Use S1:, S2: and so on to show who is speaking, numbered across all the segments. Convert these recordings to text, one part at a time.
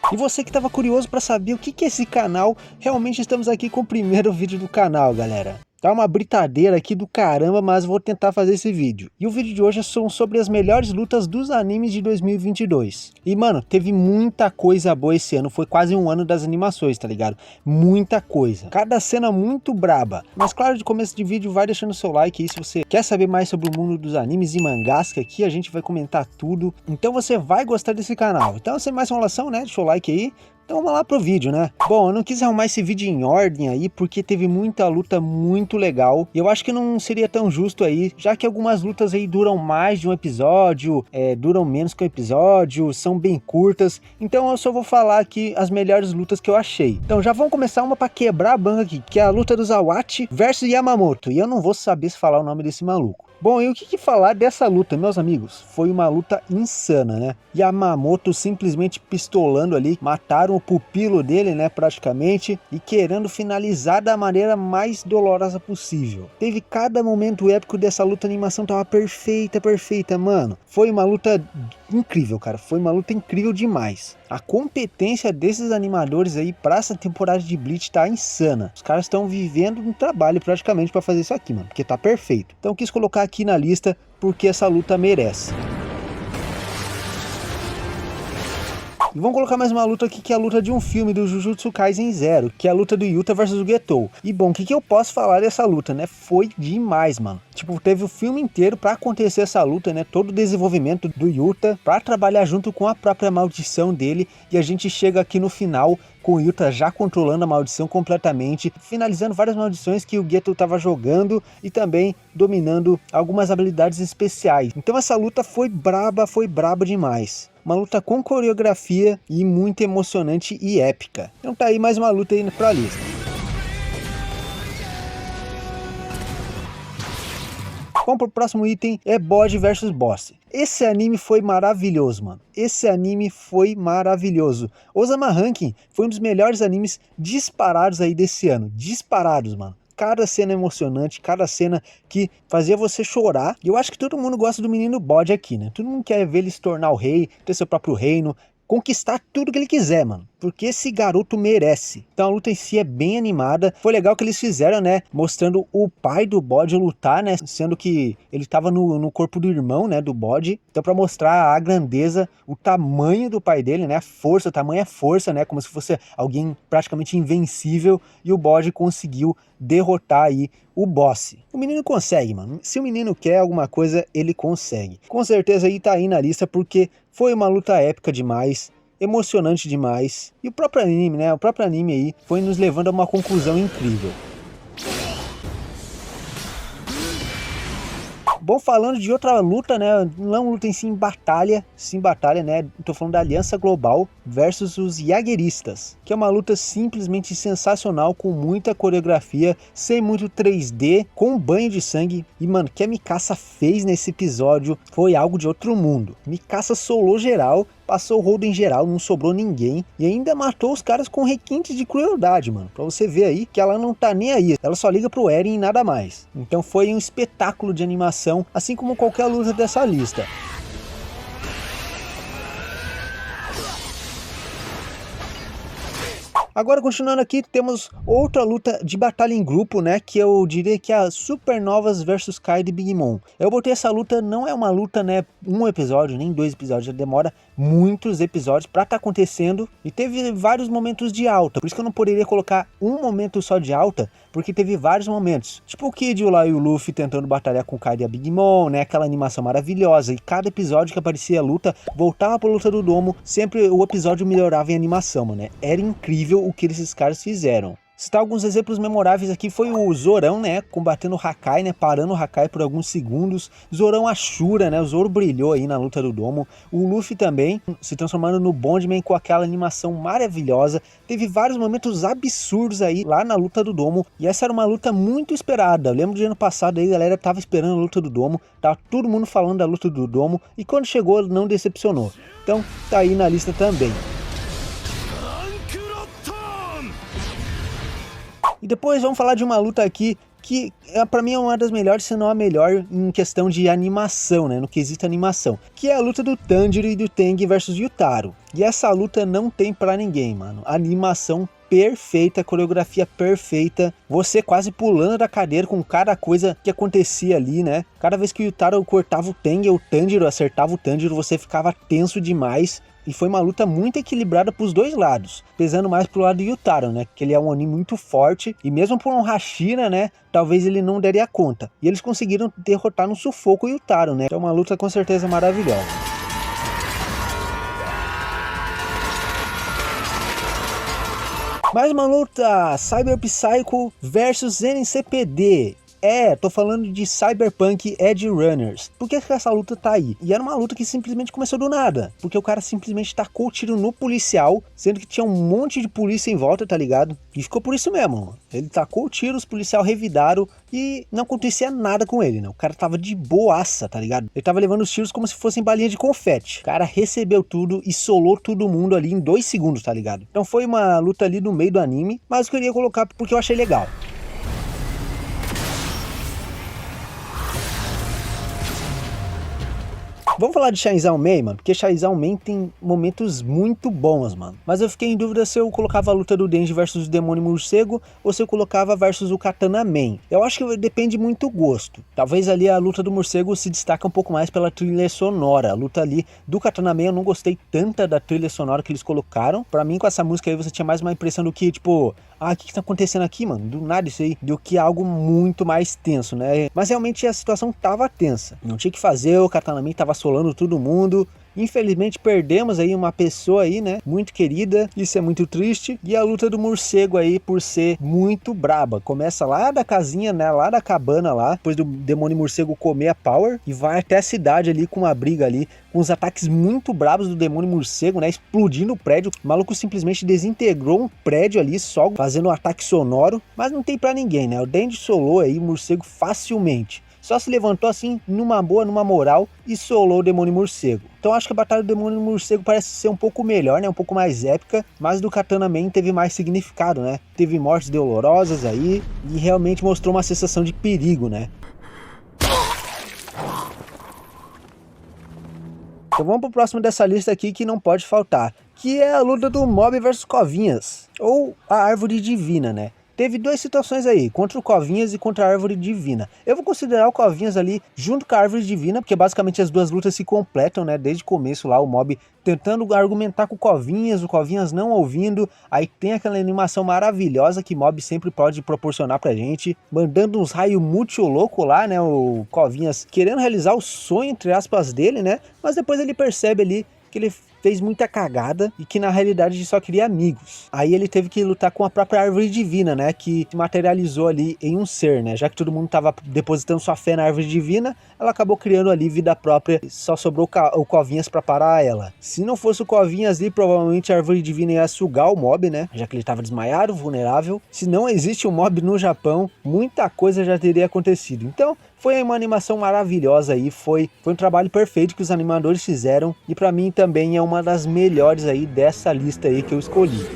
S1: E você que estava curioso para saber o que é esse canal, realmente estamos aqui com o primeiro vídeo do canal, galera. Tá uma britadeira aqui do caramba, mas vou tentar fazer esse vídeo. E o vídeo de hoje são sobre as melhores lutas dos animes de 2022. E mano, teve muita coisa boa esse ano, foi quase um ano das animações, tá ligado? Muita coisa. Cada cena muito braba. Mas claro, de começo de vídeo vai deixando seu like aí se você quer saber mais sobre o mundo dos animes e mangás, que aqui a gente vai comentar tudo. Então você vai gostar desse canal. Então sem mais enrolação, né? Deixa o like aí. Então vamos lá pro vídeo, né? Bom, eu não quis arrumar esse vídeo em ordem aí, porque teve muita luta muito legal. E eu acho que não seria tão justo aí, já que algumas lutas aí duram mais de um episódio, duram menos que um episódio, são bem curtas. Então eu só vou falar aqui as melhores lutas que eu achei. Então já vamos começar uma pra quebrar a banca aqui, que é a luta do Zawatch versus Yamamoto. E eu não vou saber se falar o nome desse maluco. Bom, e o que falar dessa luta, meus amigos? Foi uma luta insana, né? Yamamoto simplesmente pistolando ali, mataram o pupilo dele, né, praticamente, e querendo finalizar da maneira mais dolorosa possível. Teve cada momento épico dessa luta, a animação tava perfeita, mano. Foi uma luta incrível, cara, foi uma luta incrível demais. A competência desses animadores aí pra essa temporada de Bleach tá insana. Os caras estão vivendo um trabalho praticamente pra fazer isso aqui, mano, porque tá perfeito. Então eu quis colocar aqui na lista porque essa luta merece. E vamos colocar mais uma luta aqui, que é a luta de um filme do Jujutsu Kaisen Zero, que é a luta do Yuta versus o Getou. E bom, o que eu posso falar dessa luta, né? Foi demais, mano. Tipo, teve o filme inteiro pra acontecer essa luta, né? Todo o desenvolvimento do Yuta pra trabalhar junto com a própria maldição dele. E a gente chega aqui no final com o Yuta já controlando a maldição completamente, finalizando várias maldições que o Getou tava jogando e também dominando algumas habilidades especiais. Então essa luta foi braba demais. Uma luta com coreografia e muito emocionante e épica. Então tá aí mais uma luta aí pra lista. Vamos pro próximo item, é Bode versus Boss. Esse anime foi maravilhoso, mano. Esse anime foi maravilhoso. Osama Ranking foi um dos melhores animes disparados aí desse ano. Disparados, mano. Cada cena emocionante, cada cena que fazia você chorar. E eu acho que todo mundo gosta do menino Bode aqui, né? Todo mundo quer ver ele se tornar o rei, ter seu próprio reino, conquistar tudo que ele quiser, mano. Porque esse garoto merece. Então a luta em si é bem animada. Foi legal que eles fizeram, né? Mostrando o pai do Bode lutar, né? Sendo que ele tava no corpo do irmão, né? Do Bode. Então pra mostrar a grandeza, o tamanho do pai dele, né? A força, tamanha força, né? Como se fosse alguém praticamente invencível. E o Bode conseguiu derrotar aí o boss. O menino consegue, mano. Se o menino quer alguma coisa, ele consegue. Com certeza aí tá aí na lista, porque foi uma luta épica demais, emocionante demais. E o próprio anime, né? O próprio anime aí foi nos levando a uma conclusão incrível. Bom, falando de outra luta, né? Não luta em si em batalha, né? Tô falando da Aliança Global versus os Jagueristas, que é uma luta simplesmente sensacional, com muita coreografia, sem muito 3D, com um banho de sangue. E mano, o que a Mikasa fez nesse episódio foi algo de outro mundo. Mikasa solou geral, passou o rodo em geral, não sobrou ninguém, e ainda matou os caras com requintes de crueldade, mano. Pra você ver aí que ela não tá nem aí, ela só liga pro Eren e nada mais. Então foi um espetáculo de animação, assim como qualquer luta dessa lista. Agora, continuando aqui, temos outra luta de batalha em grupo, né? Que eu diria que é a Supernovas versus Kai de Big Mom. Eu botei essa luta, não é uma luta, né? Um episódio, nem 2 episódios, demora muitos episódios pra tá acontecendo. E teve vários momentos de alta, por isso que eu não poderia colocar um momento só de alta, porque teve vários momentos. Tipo o Kid lá e o Luffy tentando batalhar com o Kai e a Big Mom, né? Aquela animação maravilhosa. E cada episódio que aparecia a luta, voltava pra luta do domo, sempre o episódio melhorava em animação, mano, né? Era incrível o que esses caras fizeram. Citar alguns exemplos memoráveis aqui foi o Zorão, né, combatendo o Hakai, né, parando o Hakai por alguns segundos. Zorão Ashura, né, o Zoro brilhou aí na luta do domo. O Luffy também se transformando no Bondman com aquela animação maravilhosa. Teve vários momentos absurdos aí lá na luta do domo. E essa era uma luta muito esperada. Eu lembro de ano passado aí, a galera tava esperando a luta do domo. Tava todo mundo falando da luta do domo. E quando chegou, não decepcionou. Então tá aí na lista também. E depois vamos falar de uma luta aqui que pra mim é uma das melhores, se não a melhor em questão de animação, né, no quesito animação, que é a luta do Tanjiro e do Tengen versus Yutaro. E essa luta não tem pra ninguém, mano. Animação perfeita, coreografia perfeita, você quase pulando da cadeira com cada coisa que acontecia ali, né? Cada vez que o Yutaro cortava o Tengen, o Tanjiro acertava o Tanjiro, você ficava tenso demais. E foi uma luta muito equilibrada pros dois lados, pesando mais pro lado do Yutaro, né? Que ele é um Oni muito forte, e mesmo por um Hashira, né? Talvez ele não daria conta. E eles conseguiram derrotar no sufoco o Yutaro, né? É uma luta com certeza maravilhosa. Mais uma luta, Cyber Psycho versus NCPD. Tô falando de Cyberpunk Edge Runners. Por que essa luta tá aí? E era uma luta que simplesmente começou do nada, porque o cara simplesmente tacou o tiro no policial, sendo que tinha um monte de polícia em volta, tá ligado? E ficou por isso mesmo. Ele tacou o tiro, os policiais revidaram e não acontecia nada com ele, né? O cara tava de boaça, tá ligado? Ele tava levando os tiros como se fossem balinha de confete. O cara recebeu tudo e solou todo mundo ali em 2 segundos, tá ligado? Então foi uma luta ali no meio do anime, mas eu queria colocar porque eu achei legal. Vamos falar de Chainsaw Man, mano, porque Chainsaw Man tem momentos muito bons, mano. Mas eu fiquei em dúvida se eu colocava a luta do Denji versus o Demônio Morcego ou se eu colocava versus o Katana Man. Eu acho que depende muito do gosto. Talvez ali a luta do morcego se destaca um pouco mais pela trilha sonora. A luta ali do Katana Man eu não gostei tanto da trilha sonora que eles colocaram. Pra mim, com essa música aí, você tinha mais uma impressão do que, tipo... o que tá acontecendo aqui, mano? Do nada isso aí, do que algo muito mais tenso, né? Mas realmente a situação tava tensa. Não tinha que fazer, o Katana Man tava assolando todo mundo. Infelizmente perdemos aí uma pessoa aí, né, muito querida, isso é muito triste. E a luta do morcego aí, por ser muito braba, começa lá da casinha, né, lá da cabana lá, depois do demônio morcego comer a Power, e vai até a cidade ali com uma briga ali, com os ataques muito brabos do demônio morcego, né, explodindo o prédio. O maluco simplesmente desintegrou um prédio ali, só fazendo um ataque sonoro, mas não tem pra ninguém, né, o Denji solou aí o morcego facilmente. Só se levantou assim, numa boa, numa moral, e solou o demônio morcego. Então acho que a batalha do demônio morcego parece ser um pouco melhor, né? Um pouco mais épica, mas do Katana Man teve mais significado, né? Teve mortes dolorosas aí, e realmente mostrou uma sensação de perigo, né? Então vamos pro próximo dessa lista aqui que não pode faltar, que é a luta do Mob versus Covinhas, ou a Árvore Divina, né? Teve 2 situações aí, contra o Covinhas e contra a Árvore Divina. Eu vou considerar o Covinhas ali junto com a Árvore Divina, porque basicamente as duas lutas se completam, né? Desde o começo lá, o Mob tentando argumentar com o Covinhas não ouvindo. Aí tem aquela animação maravilhosa que o Mob sempre pode proporcionar pra gente, mandando uns raios muito louco lá, né? O Covinhas querendo realizar o sonho, entre aspas, dele, né? Mas depois ele percebe ali que ele fez muita cagada e que na realidade só queria amigos. Aí ele teve que lutar com a própria Árvore Divina, né, que se materializou ali em um ser, né, já que todo mundo tava depositando sua fé na Árvore Divina, ela acabou criando ali vida própria, só sobrou o Covinhas pra parar ela. Se não fosse o Covinhas ali, provavelmente a Árvore Divina ia sugar o Mob, né, já que ele tava desmaiado, vulnerável. Se não existe um Mob no Japão, muita coisa já teria acontecido. Então, foi uma animação maravilhosa aí, foi um trabalho perfeito que os animadores fizeram, e pra mim também é uma das melhores aí dessa lista aí que eu escolhi.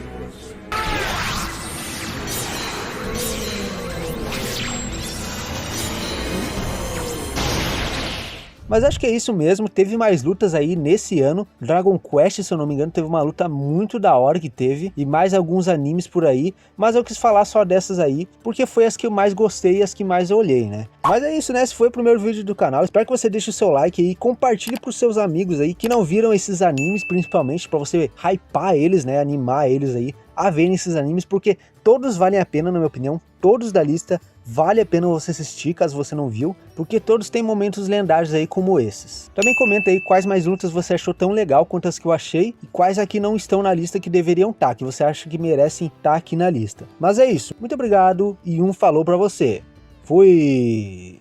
S1: Mas acho que é isso mesmo, teve mais lutas aí nesse ano. Dragon Quest, se eu não me engano, teve uma luta muito da hora que teve, e mais alguns animes por aí, mas eu quis falar só dessas aí, porque foi as que eu mais gostei e as que mais eu olhei, né? Mas é isso, né? Esse foi o primeiro vídeo do canal, espero que você deixe o seu like aí, compartilhe pros seus amigos aí, que não viram esses animes, principalmente, pra você hypar eles, né? Animar eles aí a verem esses animes, porque todos valem a pena, na minha opinião, todos da lista vale a pena você assistir, caso você não viu, porque todos têm momentos lendários aí como esses. Também comenta aí quais mais lutas você achou tão legal quanto as que eu achei, e quais aqui não estão na lista que deveriam estar, que você acha que merecem estar aqui na lista. Mas é isso, muito obrigado e falou pra você. Fui!